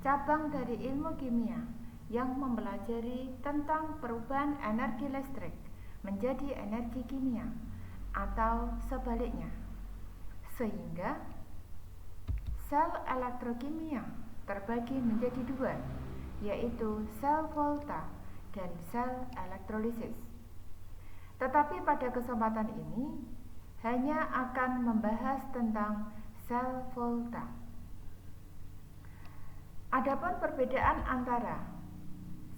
cabang dari ilmu kimia yang mempelajari tentang perubahan energi listrik menjadi energi kimia atau sebaliknya, sehingga sel elektrokimia terbagi menjadi dua, yaitu sel volta dan sel elektrolisis. Tetapi pada kesempatan ini hanya akan membahas tentang sel volta. Adapun perbedaan antara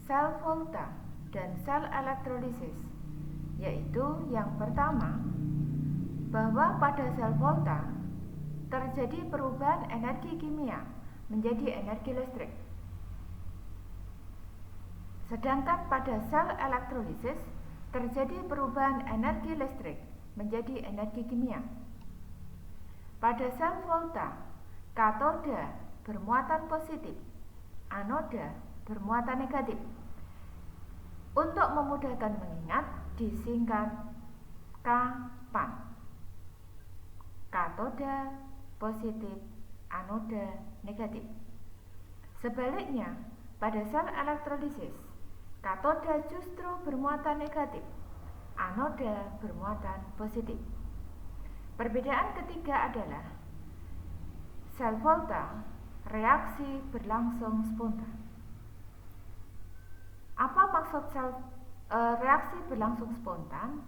sel volta dan sel elektrolisis, yaitu yang pertama, bahwa pada sel volta terjadi perubahan energi kimia menjadi energi listrik. Sedangkan pada sel elektrolisis terjadi perubahan energi listrik menjadi energi kimia. Pada sel volta, katoda bermuatan positif, anoda bermuatan negatif. Untuk memudahkan mengingat, disingkat K-PAN. Katoda positif, anoda negatif. Sebaliknya, pada sel elektrolisis, katoda justru bermuatan negatif, anoda bermuatan positif. Perbedaan ketiga adalah sel volta reaksi berlangsung spontan. Apa maksud reaksi berlangsung spontan?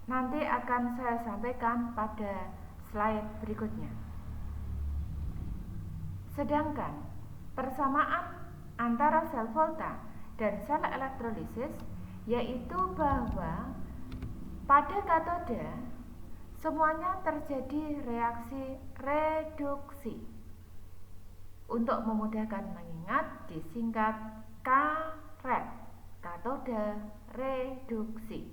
Nanti akan saya sampaikan pada slide berikutnya. Sedangkan persamaan antara sel volta dan sel elektrolisis yaitu bahwa pada katoda semuanya terjadi reaksi reduksi. Untuk memudahkan mengingat, disingkat K-RED, katoda reduksi.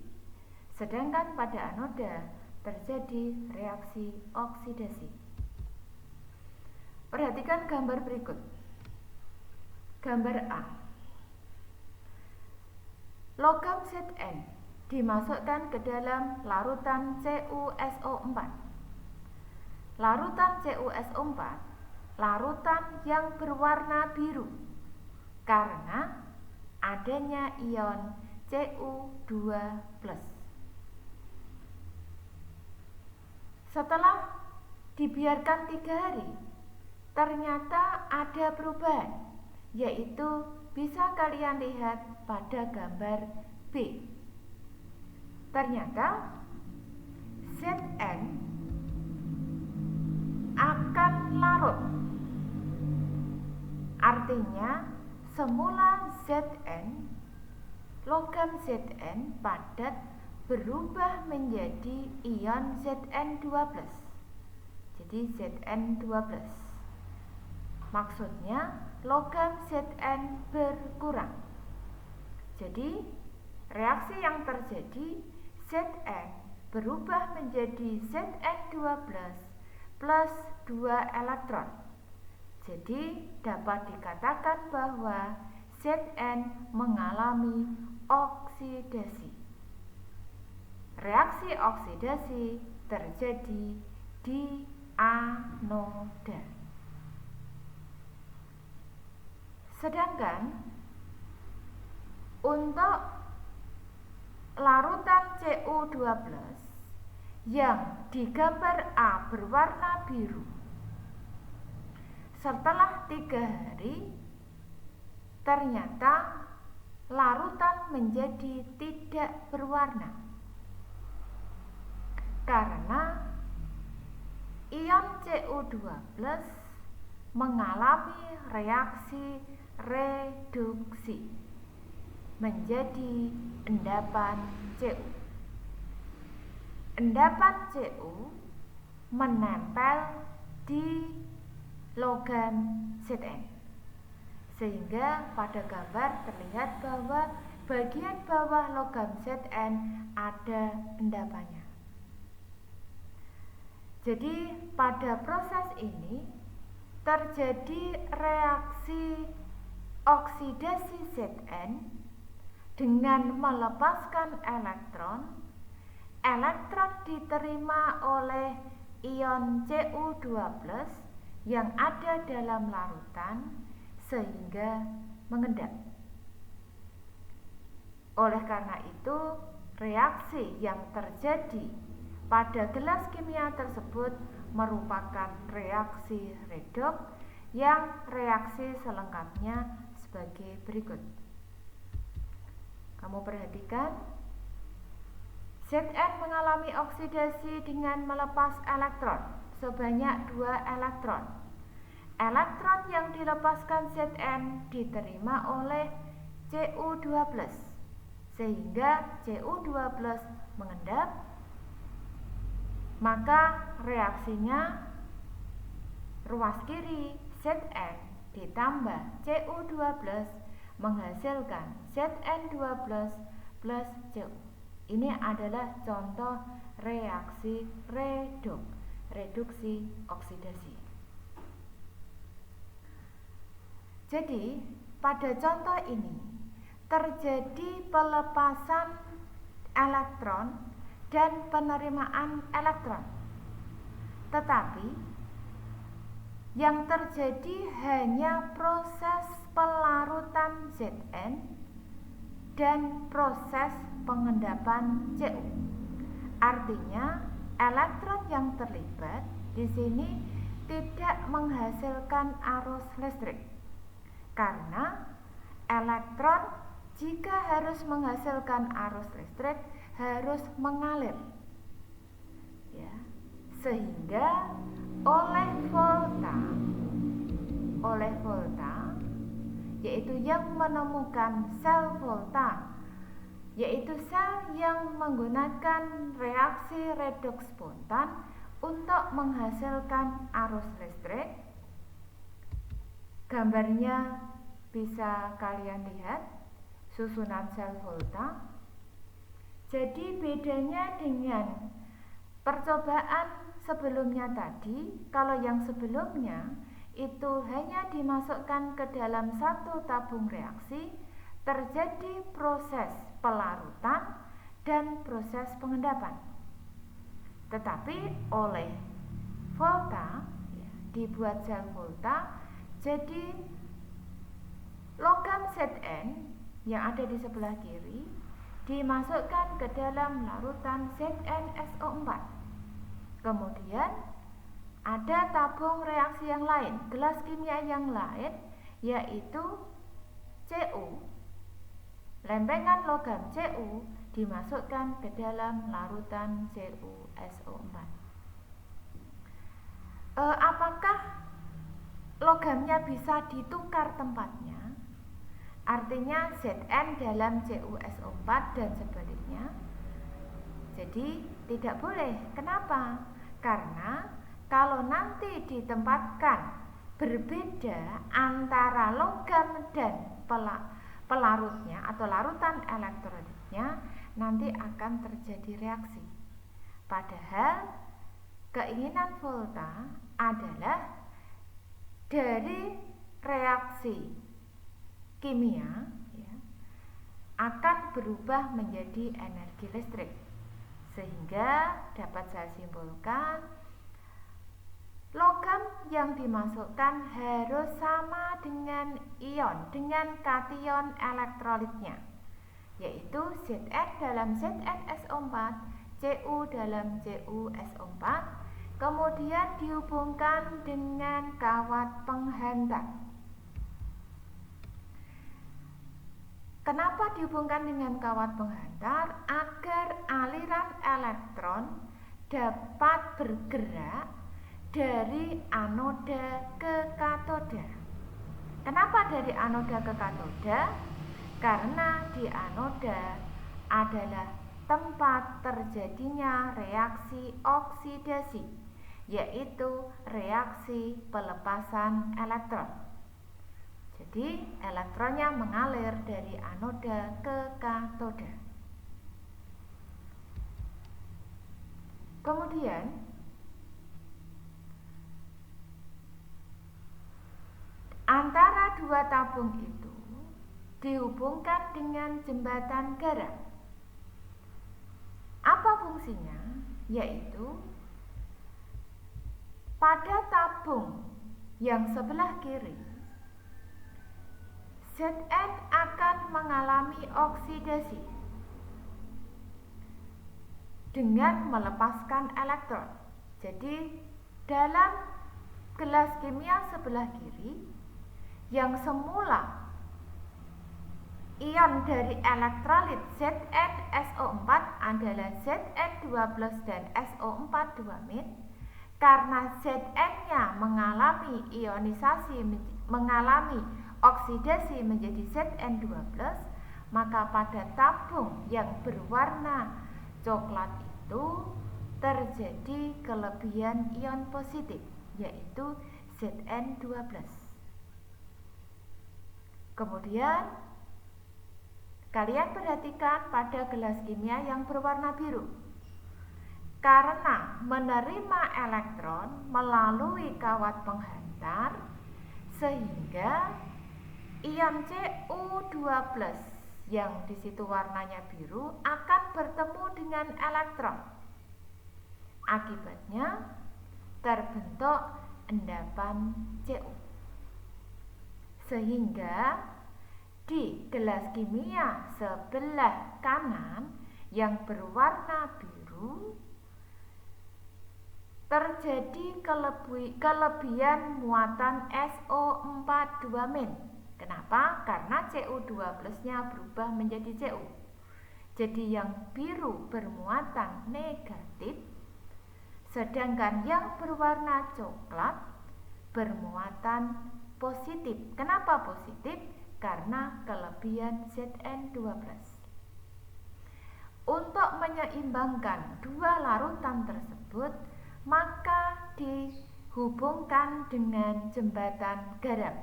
Sedangkan pada anoda terjadi reaksi oksidasi. Perhatikan gambar berikut. Gambar A. Logam Zn dimasukkan ke dalam larutan CuSO4. Larutan CuSO4 larutan yang berwarna biru karena adanya ion Cu2+. Setelah dibiarkan 3 hari, ternyata ada perubahan, yaitu bisa kalian lihat pada gambar B. Ternyata Zn akan larut. Artinya semula Zn, logam Zn padat berubah menjadi ion Zn12. Jadi Zn12. Maksudnya logam Zn berkurang. Jadi reaksi yang terjadi, Zn berubah menjadi Zn12 plus 2 elektron. Jadi dapat dikatakan bahwa Zn mengalami oksidasi. Reaksi oksidasi terjadi di anoda. Sedangkan untuk larutan Cu12 yang di gambar A berwarna biru, setelah 3 hari ternyata larutan menjadi tidak berwarna karena ion Cu12 mengalami reaksi reduksi menjadi endapan Cu. Endapan Cu menempel di logam Zn, sehingga pada gambar terlihat bahwa bagian bawah logam Zn ada endapannya. Jadi pada proses ini terjadi reaksi oksidasi Zn dengan melepaskan elektron. Elektron diterima oleh ion Cu2+ yang ada dalam larutan sehingga mengendap. Oleh karena itu, reaksi yang terjadi pada gelas kimia tersebut merupakan reaksi redoks yang reaksi selengkapnya sebagai berikut. Kamu perhatikan, Zn mengalami oksidasi dengan melepas elektron sebanyak 2 elektron. Elektron yang dilepaskan Zn diterima oleh Cu2+, sehingga Cu2+ mengendap, maka reaksinya ruas kiri Zn ditambah Cu2+ menghasilkan Zn2+ plus Cu. Ini adalah contoh reaksi redoks, reduksi oksidasi. Jadi, pada contoh ini terjadi pelepasan elektron dan penerimaan elektron. Tetapi yang terjadi hanya proses pelarutan Zn dan proses pengendapan Cu. Artinya, elektron yang terlibat di sini tidak menghasilkan arus listrik. Karena elektron jika harus menghasilkan arus listrik harus mengalir. Ya, sehingga oleh Volta yaitu yang menemukan sel Volta, yaitu sel yang menggunakan reaksi redoks spontan untuk menghasilkan arus listrik. Gambarnya bisa kalian lihat, susunan sel Volta. Jadi bedanya dengan percobaan sebelumnya tadi, kalau yang sebelumnya itu hanya dimasukkan ke dalam satu tabung reaksi, terjadi proses pelarutan dan proses pengendapan. Tetapi oleh Volta, dibuat sel Volta, jadi logam Zn yang ada di sebelah kiri dimasukkan ke dalam larutan ZnSO4. Kemudian ada tabung reaksi yang lain, gelas kimia yang lain, yaitu Cu. Lempengan logam Cu dimasukkan ke dalam larutan CuSO4. Apakah logamnya bisa ditukar tempatnya? Artinya Zn dalam CuSO4 dan sebaliknya. Jadi tidak boleh. Kenapa? Karena kalau nanti ditempatkan berbeda antara logam dan pelarutnya atau larutan elektrolitnya, nanti akan terjadi reaksi. Padahal keinginan Volta adalah dari reaksi kimia akan berubah menjadi energi listrik, sehingga dapat saya simpulkan logam yang dimasukkan harus sama dengan ion, dengan kation elektrolitnya, yaitu Zn dalam ZnSO4, Cu dalam CuSO4, kemudian dihubungkan dengan kawat penghantar. Kenapa dihubungkan dengan kawat penghantar? Agar aliran elektron dapat bergerak dari anoda ke katoda. Kenapa dari anoda ke katoda? Karena di anoda adalah tempat terjadinya reaksi oksidasi, yaitu reaksi pelepasan elektron. Jadi elektronnya mengalir dari anoda ke katoda. Kemudian antara dua tabung itu dihubungkan dengan jembatan garam. Apa fungsinya? Yaitu pada tabung yang sebelah kiri Zn akan mengalami oksidasi dengan melepaskan elektron. Jadi dalam gelas kimia sebelah kiri yang semula ion dari elektrolit ZnSO4 adalah Zn2+ dan SO4 2-. Karena Zn-nya mengalami oksidasi menjadi Zn2+, maka pada tabung yang berwarna coklat itu terjadi kelebihan ion positif, yaitu Zn2+. Kemudian kalian perhatikan pada gelas kimia yang berwarna biru. Karena menerima elektron melalui kawat penghantar, sehingga ion Cu2+ yang di situ warnanya biru akan bertemu dengan elektron. Akibatnya terbentuk endapan Cu. Sehingga di gelas kimia sebelah kanan yang berwarna biru terjadi kelebihan muatan SO4 2-. Kenapa? Karena Cu2+-nya berubah menjadi Cu. Jadi yang biru bermuatan negatif, sedangkan yang berwarna coklat bermuatan positif. Kenapa positif? Karena kelebihan Zn2+. Untuk menyeimbangkan dua larutan tersebut, maka dihubungkan dengan jembatan garam.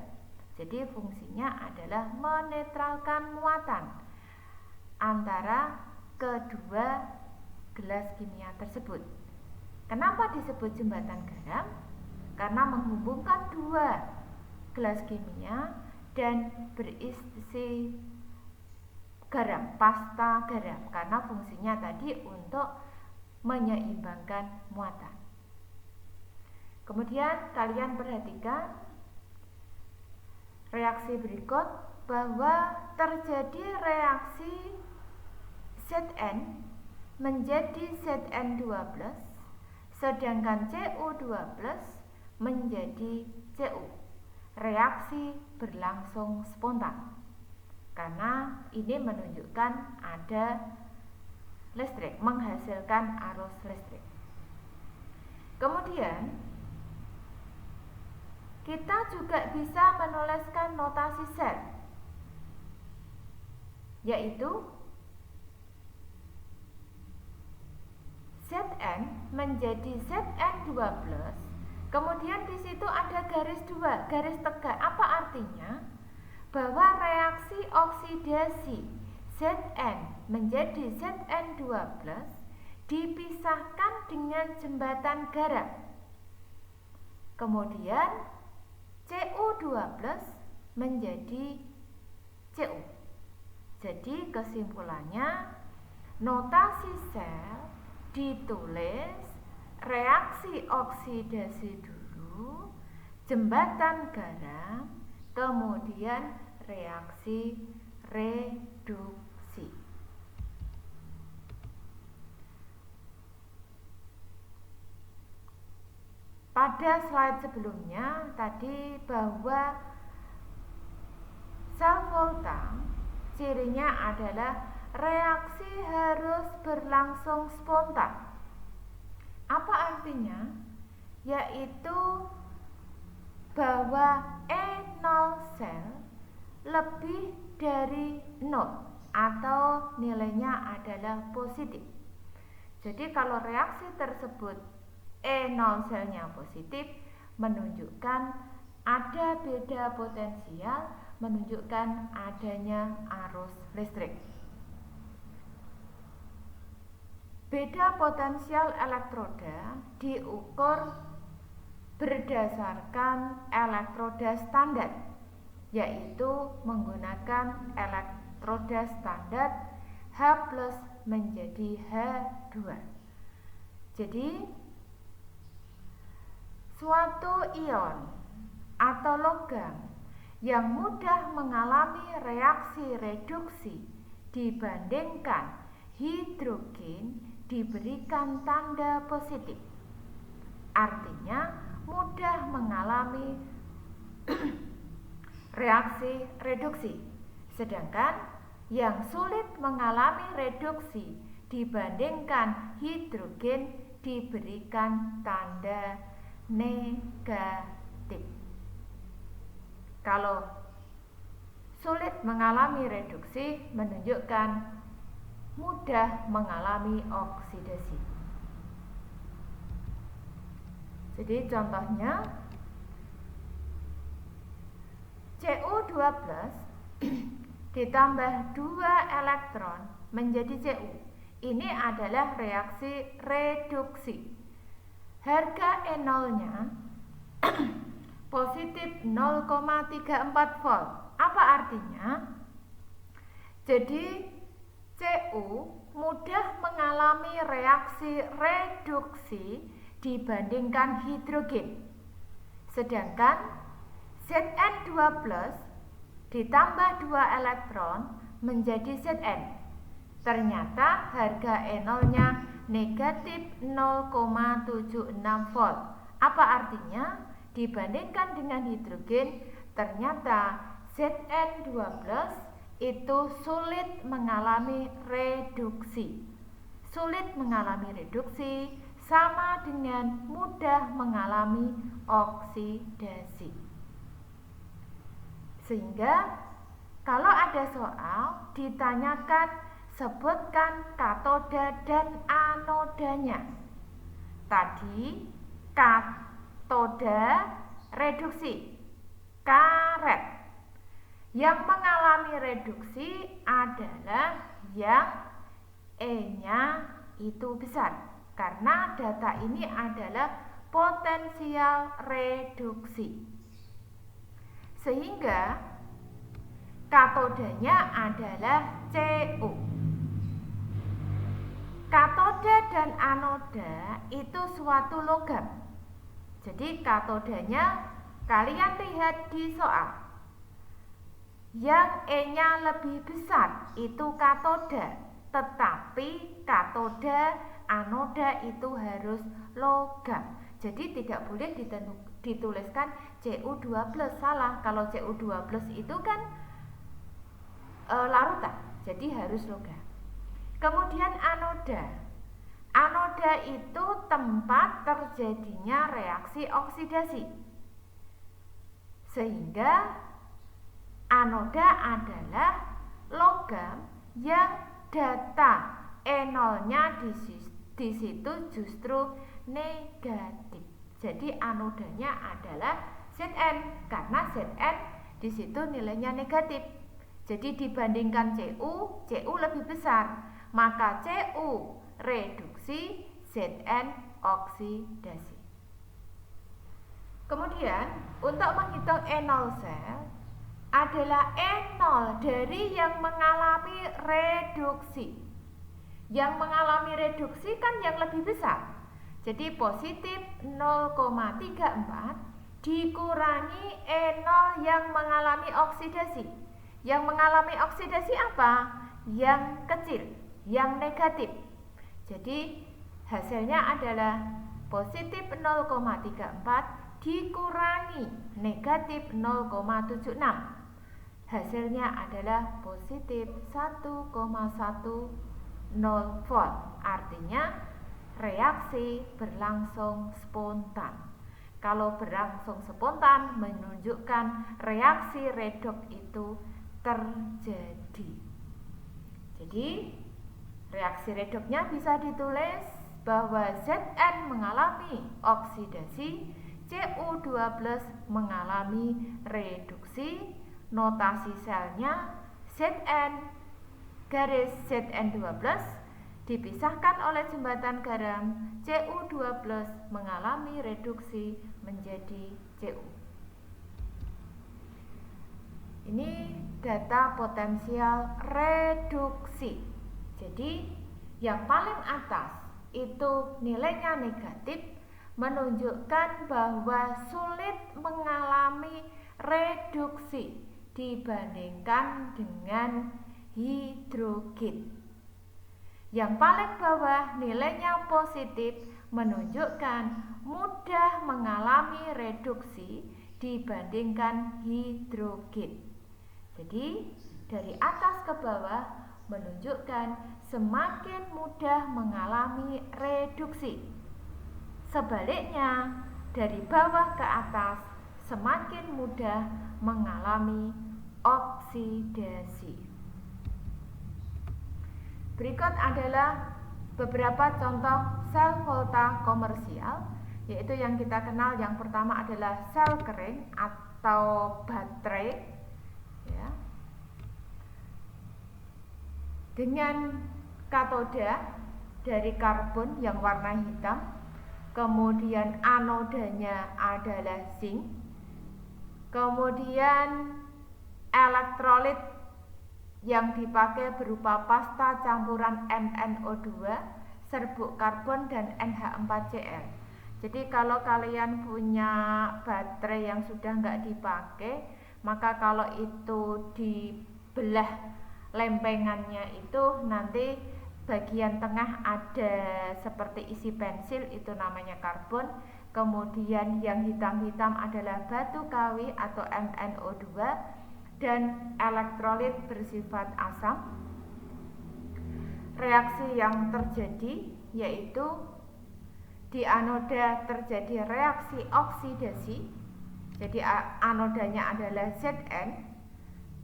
Jadi fungsinya adalah menetralkan muatan antara kedua gelas kimia tersebut. Kenapa disebut jembatan garam? Karena menghubungkan dua gelas kimia dan berisi garam, pasta garam, karena fungsinya tadi untuk menyeimbangkan muatan. Kemudian kalian perhatikan reaksi berikut, bahwa terjadi reaksi Zn menjadi Zn2+, sedangkan Cu2+ menjadi Cu. Reaksi berlangsung spontan karena ini menunjukkan ada listrik, menghasilkan arus listrik. Kemudian kita juga bisa menuliskan notasi sel, yaitu Zn menjadi Zn2+, kemudian di situ ada garis 2, garis tegak. Apa artinya? Bahwa reaksi oksidasi Zn menjadi Zn2+ dipisahkan dengan jembatan garam. Kemudian Cu2+ menjadi Cu. Jadi kesimpulannya, notasi sel ditulis reaksi oksidasi dulu, jembatan garam, kemudian reaksi reduksi. Pada slide sebelumnya tadi bahwa sel Volta cirinya adalah reaksi harus berlangsung spontan. Apa artinya? Yaitu bahwa E0 sel lebih dari 0 atau nilainya adalah positif. Jadi kalau reaksi tersebut E0 selnya positif, menunjukkan ada beda potensial, menunjukkan adanya arus listrik. Beda potensial elektroda diukur berdasarkan elektroda standar, yaitu menggunakan elektroda standar H+ menjadi H2. Jadi suatu ion atau logam yang mudah mengalami reaksi reduksi dibandingkan hidrogen diberikan tanda positif. Artinya mudah mengalami reaksi reduksi. Sedangkan yang sulit mengalami reduksi dibandingkan hidrogen diberikan tanda negatif. Kalau sulit mengalami reduksi menunjukkan mudah mengalami oksidasi. Jadi contohnya Cu2+ ditambah 2 elektron menjadi Cu. Ini adalah reaksi reduksi. Harga E0-nya positif 0,34 volt. Apa artinya? Jadi Cu mudah mengalami reaksi reduksi dibandingkan hidrogen. Sedangkan Zn2+ ditambah 2 elektron menjadi Zn. Ternyata harga E0-nya negatif 0,76 volt. Apa artinya? Dibandingkan dengan hidrogen, ternyata Zn2+ itu sulit mengalami reduksi. Sulit mengalami reduksi sama dengan mudah mengalami oksidasi. Sehingga kalau ada soal ditanyakan sebutkan katoda dan anodanya. Tadi katoda reduksi, karet. Yang mengalami reduksi adalah yang E-nya itu besar. Karena data ini adalah potensial reduksi. Sehingga katodanya adalah Cu. Katoda dan anoda itu suatu logam. Jadi katodanya kalian lihat di soal. Yang E-nya lebih besar itu katoda, tetapi katoda anoda itu harus logam. Jadi tidak boleh dituliskan Cu2+, salah. Kalau Cu2+ itu kan larutan, jadi harus logam. Kemudian anoda. Anoda itu tempat terjadinya reaksi oksidasi. Sehingga anoda adalah logam yang data E0-nya di situ justru negatif. Jadi anodanya adalah Zn karena Zn di situ nilainya negatif. Jadi dibandingkan Cu lebih besar. Maka Cu reduksi, Zn oksidasi. Kemudian untuk menghitung E0 sel adalah E0 dari yang mengalami reduksi. Yang mengalami reduksi kan yang lebih besar. Jadi positif 0,34 dikurangi E0 yang mengalami oksidasi. Yang mengalami oksidasi apa? Yang kecil, yang negatif. Jadi hasilnya adalah positif 0,34 dikurangi negatif 0,76. Hasilnya adalah positif 1,10 volt. Artinya reaksi berlangsung spontan. Kalau berlangsung spontan menunjukkan reaksi redoks itu terjadi. Jadi reaksi redoksnya bisa ditulis bahwa Zn mengalami oksidasi, Cu2+ mengalami reduksi. Notasi selnya Zn garis Zn2+ dipisahkan oleh jembatan garam, Cu2+ mengalami reduksi menjadi Cu. Ini data potensial reduksi. Jadi yang paling atas itu nilainya negatif, menunjukkan bahwa sulit mengalami reduksi dibandingkan dengan hidrogen. Yang paling bawah nilainya positif menunjukkan mudah mengalami reduksi dibandingkan hidrogen. Jadi dari atas ke bawah menunjukkan semakin mudah mengalami reduksi. Sebaliknya, dari bawah ke atas semakin mudah mengalami oksidasi. Berikut adalah beberapa contoh sel volta komersial, yaitu yang kita kenal. Yang pertama adalah sel kering atau baterai, ya, dengan katoda dari karbon yang warna hitam, kemudian anodanya adalah zinc, kemudian elektrolit yang dipakai berupa pasta campuran MnO2, serbuk karbon, dan NH4Cl. Jadi kalau kalian punya baterai yang sudah nggak dipakai, maka kalau itu dibelah lempengannya itu nanti bagian tengah ada seperti isi pensil, itu namanya karbon. Kemudian yang hitam-hitam adalah batu kawi atau MnO2 dan elektrolit bersifat asam. Reaksi yang terjadi yaitu di anoda terjadi reaksi oksidasi. Jadi anodanya adalah Zn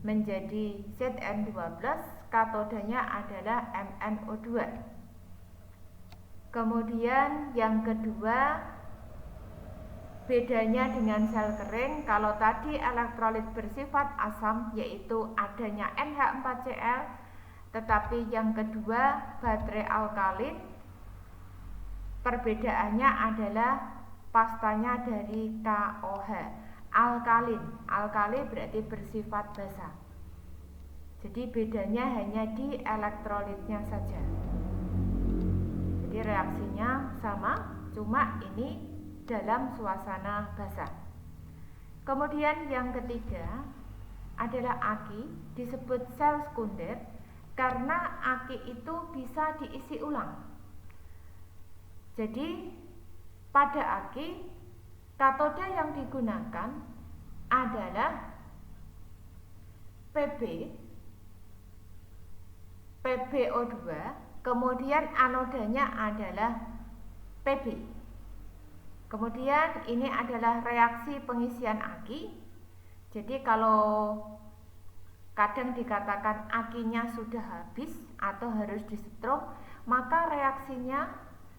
menjadi Zn12, katodanya adalah MnO2. Kemudian yang kedua, bedanya dengan sel kering, kalau tadi elektrolit bersifat asam yaitu adanya NH4Cl, tetapi yang kedua baterai alkalin, perbedaannya adalah pastanya dari KOH. Alkali berarti bersifat basa. Jadi bedanya hanya di elektrolitnya saja. Jadi reaksinya sama, cuma ini dalam suasana basah. Kemudian yang ketiga adalah aki, disebut sel sekunder karena aki itu bisa diisi ulang. Jadi pada aki, katoda yang digunakan adalah PbO2, kemudian anodanya adalah Pb. Kemudian ini adalah reaksi pengisian aki. Jadi kalau kadang dikatakan akinya sudah habis atau harus disetrum, maka reaksinya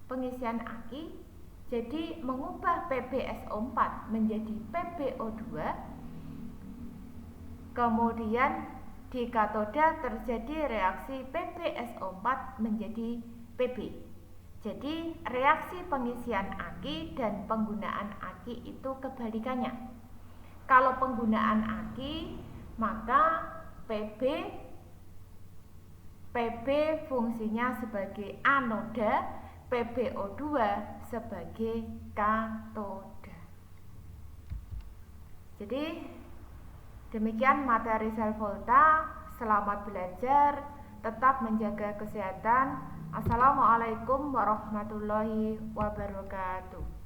pengisian aki jadi mengubah PbSO4 menjadi PbO2. Kemudian di katoda terjadi reaksi PbSO4 menjadi Pb. Jadi reaksi pengisian aki dan penggunaan aki itu kebalikannya. Kalau penggunaan aki, maka Pb fungsinya sebagai anoda, PbO2 sebagai katoda. Jadi demikian materi sel volta. Selamat belajar, tetap menjaga kesehatan. Assalamualaikum warahmatullahi wabarakatuh.